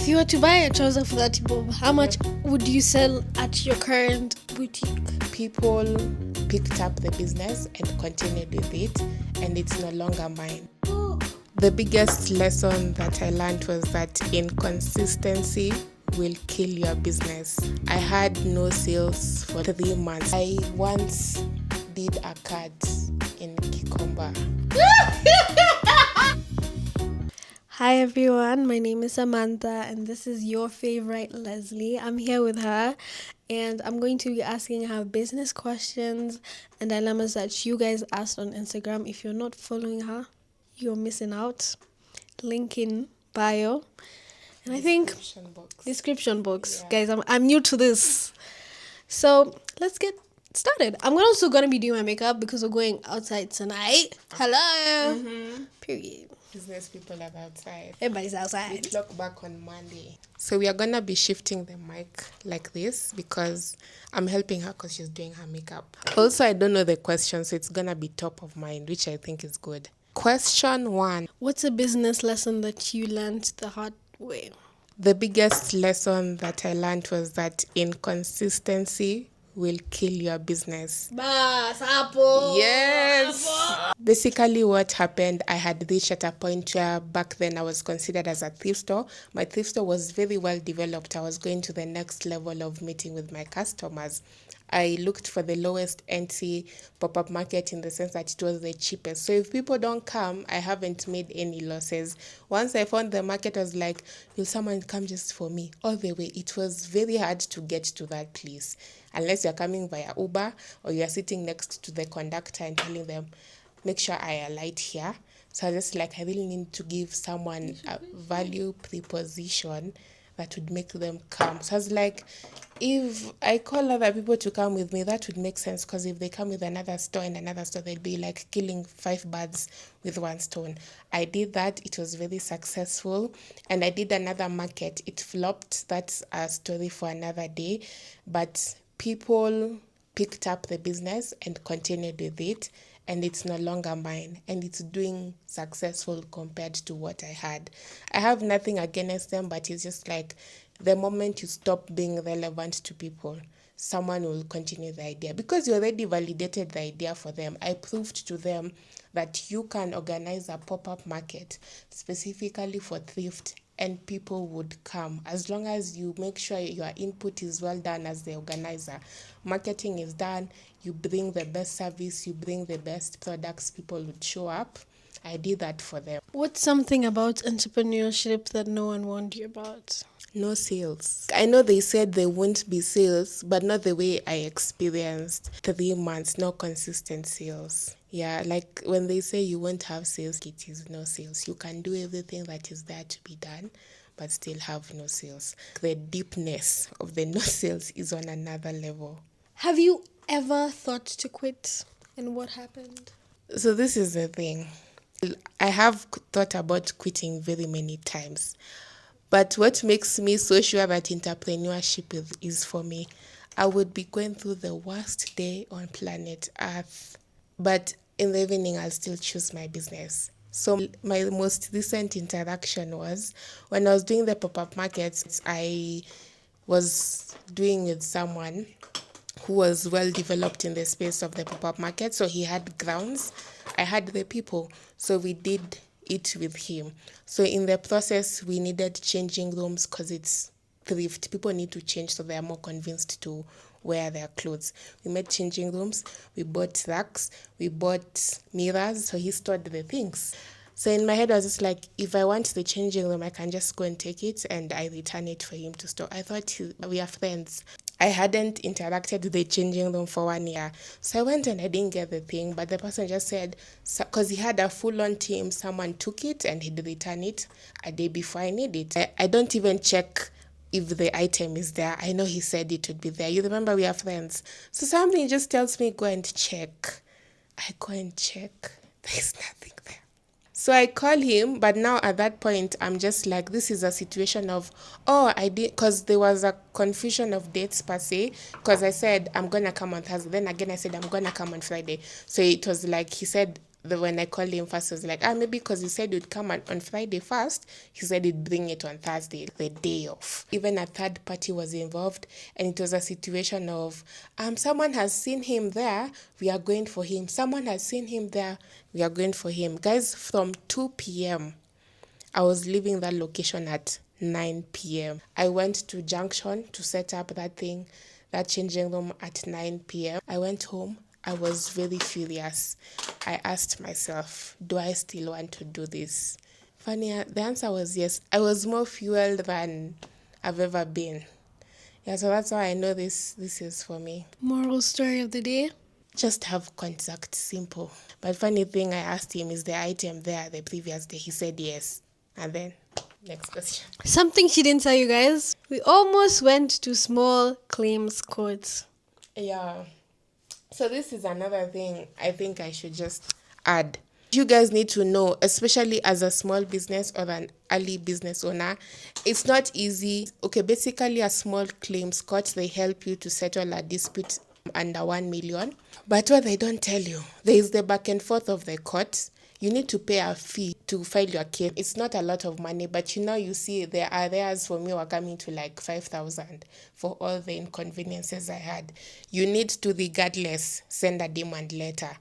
If you were to buy a trouser for 30 bob, how much would you sell at your current boutique? People picked up the business and continued with it, and it's no longer mine. The biggest lesson that I learned was that inconsistency will kill your business. I had no sales for 3 months. I once did a cut in Kikomba. Hi everyone, my name is Samantha and this is your favorite Leslie. I'm here with her and I'm going to be asking her business questions and dilemmas that you guys asked on Instagram. If you're not following her, you're missing out. Link in bio. And I think description box. Yeah. Guys, I'm new to this. So let's get started. I'm also gonna be doing my makeup because we're going outside tonight. Hello. Period. Business people are outside. Everybody's outside. We clock back on Monday. So we are gonna be shifting the mic like this because I'm helping her because she's doing her makeup. Also, I don't know the question, so it's gonna be top of mind, which I think is good. Question 1. What's a business lesson that you learned the hard way? The biggest lesson that I learned was that inconsistency will kill your business. Yes. Basically what happened, I had reached at a point where back then I was considered as a thrift store. My thrift store was very well developed. I was going to the next level of meeting with my customers. I looked for the lowest entry pop-up market in the sense that it was the cheapest. So if people don't come, I haven't made any losses. Once I found the market, I was like, will someone come just for me? All the way. It was very hard to get to that place. Unless you're coming via Uber or you're sitting next to the conductor and telling them, make sure I alight here. So I was just like, I really need to give someone a value preposition that would make them come. So I was like, if I call other people to come with me, that would make sense because if they come with another store and another store, they'd be like killing 5 birds with one stone. I did that. It was very successful. And I did another market. It flopped. That's a story for another day. But people picked up the business and continued with it. And it's no longer mine, and it's doing successful compared to what I had. I have nothing against them, but it's just like the moment you stop being relevant to people, someone will continue the idea because you already validated the idea for them. I proved to them that you can organize a pop-up market specifically for thrift and people would come as long as you make sure your input is well done as the organizer. Marketing is done, you bring the best service, you bring the best products, people would show up. I did that for them. What's something about entrepreneurship that no one warned you about? No sales. I know they said there won't be sales, but not the way I experienced. 3 months, no consistent sales. Yeah, like when they say you won't have sales, it is no sales. You can do everything that is there to be done, but still have no sales. The deepness of the no sales is on another level. Have you ever thought to quit? And what happened? So this is the thing. I have thought about quitting very many times. But what makes me so sure that entrepreneurship is for me, I would be going through the worst day on planet Earth. But in the evening, I'll still choose my business. So my most recent interaction was when I was doing the pop-up markets, I was doing with someone who was well developed in the space of the pop-up market. So he had grounds, I had the people. So we did it with him. So in the process, we needed changing rooms because it's thrift. People need to change so they are more convinced to wear their clothes. We made changing rooms. We bought racks. We bought mirrors. So he stored the things. So in my head, I was just like, if I want the changing room, I can just go and take it and I return it for him to store. I thought we are friends. I hadn't interacted with the changing room for 1 year. So I went and I didn't get the thing, but the person just said, because he had a full-on team, someone took it and he'd return it a day before I need it. I don't even check if the item is there. I know he said it would be there. You remember we are friends. So something just tells me, go and check. I go and check. There's nothing there. So I call him, but now at that point, I'm just like, this is a situation of, I did, because there was a confusion of dates per se, because I said, I'm going to come on Thursday. Then again, I said, I'm going to come on Friday. So it was like, he said, When I called him first, I was like, maybe because you said you'd come on Friday first, he said he'd bring it on Thursday, the day off. Even a third party was involved, and it was a situation of, someone has seen him there, we are going for him. Someone has seen him there, we are going for him. Guys, from 2 p.m., I was leaving that location at 9 p.m. I went to Junction to set up that changing room at 9 p.m. I went home. I was very furious. I asked myself, do I still want to do this? Funny, the answer was yes. I was more fueled than I've ever been. Yeah, so that's why I know this is for me. Moral story of the day. Just have contact, simple. But funny thing, I asked him, is the item there the previous day? He said yes. And then, next question. Something she didn't tell you guys. We almost went to small claims court. Yeah. So this is another thing I think I should just add. You guys need to know, especially as a small business or an early business owner, it's not easy. Okay, basically a small claims court, they help you to settle a dispute under 1 million. But what they don't tell you, there is the back and forth of the court. You need to pay a fee to file your case. It's not a lot of money, but you see there are areas for me were coming to like 5,000 for all the inconveniences I had. You need to regardless send a demand letter.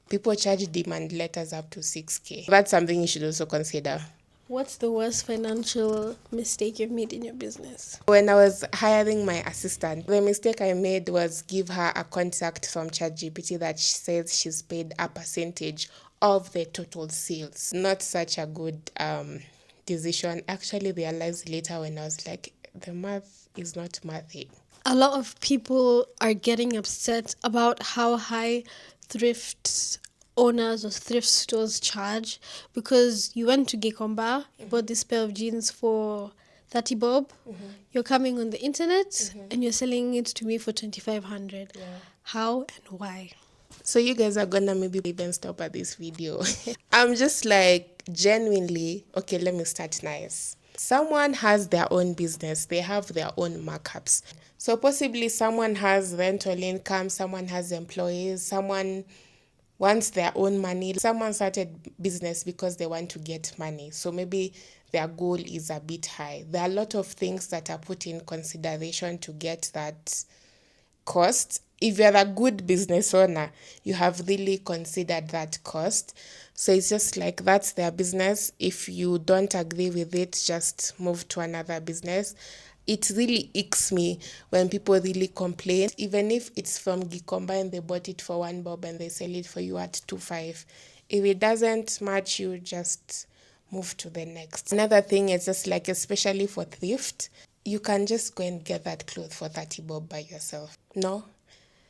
People charge demand letters up to 6K. That's something you should also consider. What's the worst financial mistake you've made in your business? When I was hiring my assistant, the mistake I made was give her a contact from ChatGPT that says she's paid a percentage of the total sales. Not such a good decision. Actually realized later when I was like, the math is not mathy. A lot of people are getting upset about how high thrift owners or thrift stores charge, because you went to Gikomba, bought this pair of jeans for 30 bob. You're coming on the internet and you're selling it to me for 2,500. Yeah. How and why? So you guys are gonna maybe even stop at this video. I'm just like, genuinely, okay, let me start nice. Someone has their own business, they have their own markups. So possibly someone has rental income, someone has employees, someone wants their own money. Someone started business because they want to get money. So maybe their goal is a bit high. There are a lot of things that are put in consideration to get that cost. If you're a good business owner, you have really considered that cost. So it's just like, that's their business. If you don't agree with it, just move to another business. It really icks me when people really complain, even if it's from Gikomba and they bought it for 1 bob and they sell it for you at 2.5. If it doesn't match you, just move to the next. Another thing is just like, especially for thrift, you can just go and get that cloth for 30 bob by yourself. No?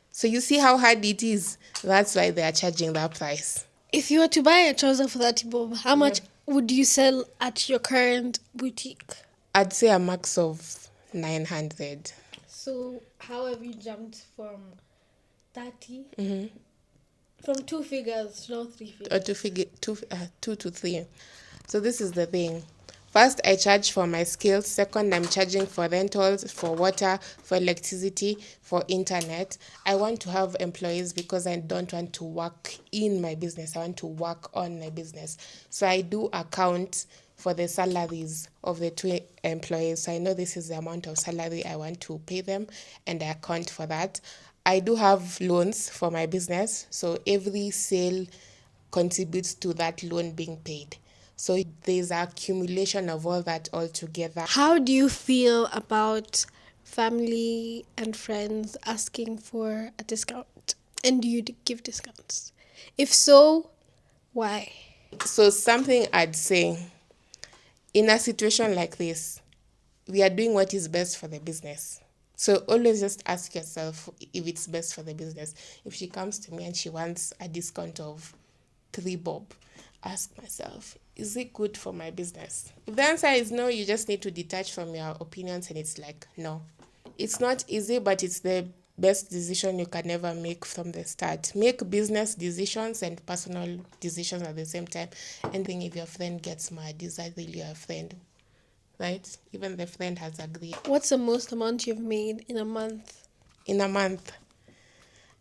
So you see how hard it is. That's why they are charging that price. If you were to buy a trouser for 30 bob, how much would you sell at your current boutique? I'd say a max of 900. So how have you jumped from 30? From 2 figures to now 3 figures? Or two to three. So this is the thing. First, I charge for my skills. Second, I'm charging for rentals, for water, for electricity, for internet. I want to have employees because I don't want to work in my business. I want to work on my business. So I do account for the salaries of the 2 employees. So I know this is the amount of salary I want to pay them, and I account for that. I do have loans for my business. So every sale contributes to that loan being paid. So there's an accumulation of all that all together. How do you feel about family and friends asking for a discount? And do you give discounts? If so, why? So something I'd say, in a situation like this, we are doing what is best for the business. So always just ask yourself if it's best for the business. If she comes to me and she wants a discount of 3 bob, ask myself, is it good for my business? If the answer is no, you just need to detach from your opinions, and it's like, no. It's not easy, but it's the best decision you can ever make from the start. Make business decisions and personal decisions at the same time. And then if your friend gets mad, is that really your friend? Right? Even the friend has agreed. What's the most amount you've made in a month? In a month,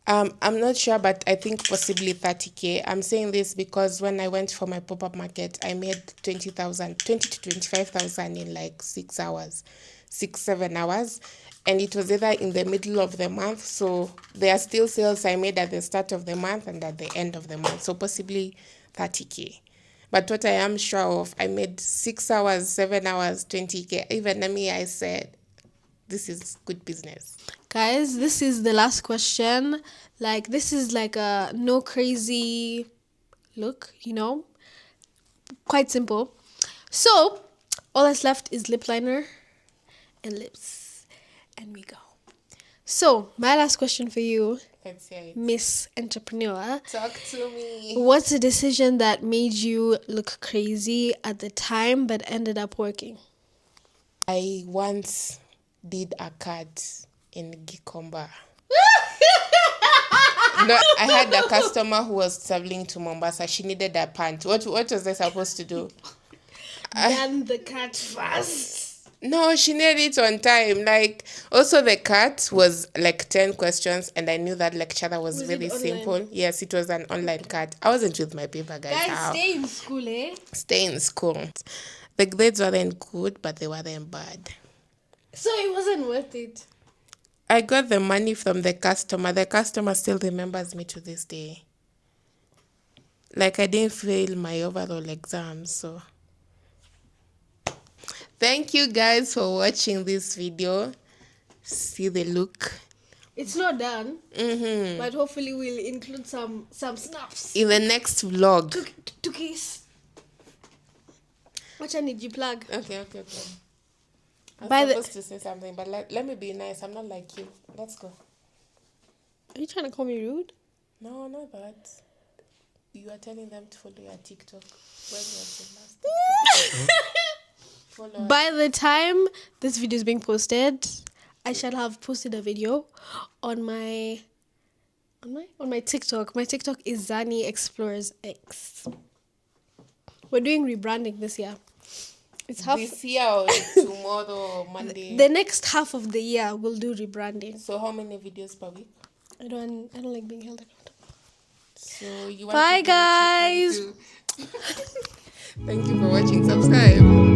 I'm not sure, but I think possibly 30K. I'm saying this because when I went for my pop-up market, I made 20 to 25,000 in like 6 hours, 7 hours. And it was either in the middle of the month. So there are still sales I made at the start of the month and at the end of the month. So possibly 30K. But what I am sure of, I made 6 hours, 7 hours, 20K. Even me, I said, this is good business. Guys, this is the last question. Like, this is like a no crazy look, quite simple. So, all that's left is lip liner and lips. And we go. So, my last question for you, Let's hear it. Miss Entrepreneur. Talk to me. What's a decision that made you look crazy at the time but ended up working? I once did a cut in Gikomba. No, I had a customer who was traveling to Mombasa. She needed a pant. What was I supposed to do? Done the cut fast. No, she needed it on time. Like, also the cut was like 10 questions, and I knew that lecturer was Was very it online? simple. Yes, it was an online cut. I wasn't with my paper, guys. Guys, How? stay in school, eh? Stay in school. The grades weren't good, but they weren't bad. So it wasn't worth it. I got the money from the customer. The customer still remembers me to this day. Like, I didn't fail my overall exam, so. Thank you guys for watching this video. See the look. It's not done, but hopefully we'll include some snaps. In the next vlog. To kiss. What did you plug? Okay. I By was the- supposed to say something, but let me be nice. I'm not like you. Let's go. Are you trying to call me rude? No, not that. You are telling them to follow your TikTok. When was the last TikTok? Follow. By the time this video is being posted, I shall have posted a video on my TikTok. My TikTok is Zani Explores X. We're doing rebranding this year. It's half This year or tomorrow or Monday. the next half of the year we'll do rebranding. So how many videos per week? I don't like being held accountable. So you want Bye to do what you can guys. do. Thank you for watching. Subscribe.